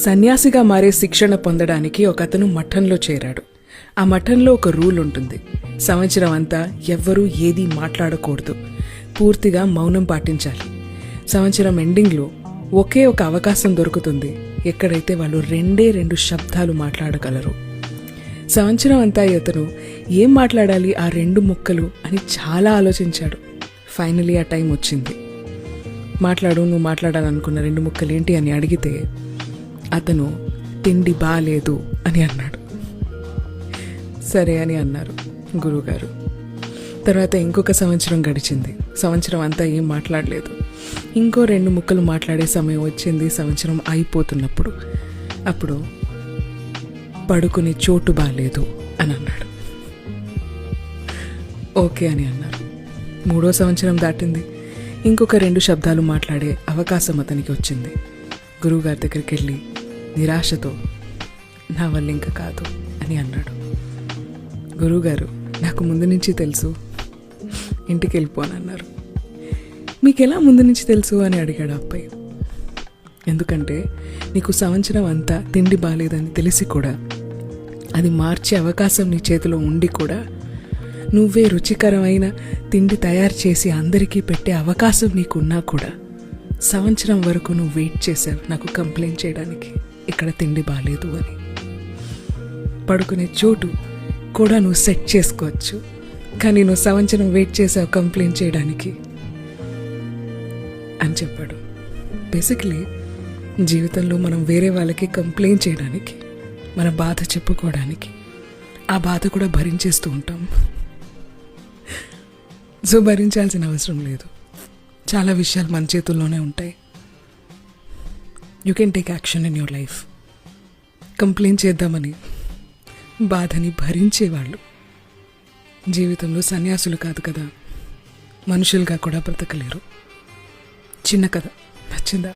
సన్యాసిగా మారే శిక్షణ పొందడానికి ఒకతను మఠంలో చేరాడు. ఆ మఠంలో ఒక రూల్ ఉంటుంది. సంవత్సరం అంతా ఎవ్వరూ ఏదీ మాట్లాడకూడదు, పూర్తిగా మౌనం పాటించాలి. సంవత్సరం ఎండింగ్లో ఒకే ఒక అవకాశం దొరుకుతుంది ఎక్కడైతే వాళ్ళు రెండు శబ్దాలు మాట్లాడగలరు. సంవత్సరం అంతా ఇతను ఏం మాట్లాడాలి ఆ 2 ముక్కలు అని చాలా ఆలోచించాడు. ఫైనలీ ఆ టైం వచ్చింది. నువ్వు మాట్లాడాలనుకున్న 2 ముక్కలు ఏంటి అని అడిగితే అతను తిండి బాలేదు అని అన్నాడు. సరే అని అన్నారు గురువుగారు. తర్వాత ఇంకొక సంవత్సరం గడిచింది. సంవత్సరం అంతా ఏం మాట్లాడలేదు. ఇంకో 2 ముక్కలు మాట్లాడే సమయం వచ్చింది. సంవత్సరం అయిపోతున్నప్పుడు అప్పుడు పడుకునే చోటు బాలేదు అని అన్నాడు. ఓకే అని అన్నారు. 3వ సంవత్సరం దాటింది. ఇంకొక 2 శబ్దాలు మాట్లాడే అవకాశం అతనికి వచ్చింది. గురువుగారి దగ్గరికి వెళ్ళి నిరాశతో నా వల్ల ఇంకా కాదు అని అన్నాడు. గురువుగారు, నాకు ముందు నుంచి తెలుసు, ఇంటికి వెళ్ళిపోనన్నారు. మీకెలా ముందు నుంచి తెలుసు అని అడిగాడు అబ్బాయి. ఎందుకంటే నీకు సంవత్సరం అంతా తిండి బాలేదని తెలిసి కూడా, అది మార్చే అవకాశం నీ చేతిలో ఉండి కూడా, నువ్వే రుచికరమైన తిండి తయారు చేసి అందరికీ పెట్టే అవకాశం నీకున్నా కూడా సంవత్సరం వరకు నువ్వు వెయిట్ చేశావు నాకు కంప్లైంట్ చేయడానికి ఇక్కడ తిండి బాలేదు అని. పడుకునే చోటు కూడా నువ్వు సెట్ చేసుకోవచ్చు, కానీ నువ్వు సంవత్సరం వెయిట్ చేసావు కంప్లైంట్ చేయడానికి అని చెప్పాడు. బేసిక్లీ జీవితంలో మనం వేరే వాళ్ళకి కంప్లైంట్ చేయడానికి, మన బాధ చెప్పుకోవడానికి, ఆ బాధ కూడా భరించేస్తూ ఉంటాం. సో భరించాల్సిన అవసరం లేదు. చాలా విషయాలు మన చేతుల్లోనే ఉంటాయి. You can take action in your life. Complaint చేద్దామని బాధని భరించేవాళ్ళు జీవితంలో సన్యాసులు కాదు కదా, మనుషులుగా కూడా బ్రతకలేరు. చిన్న కథ నచ్చిందా?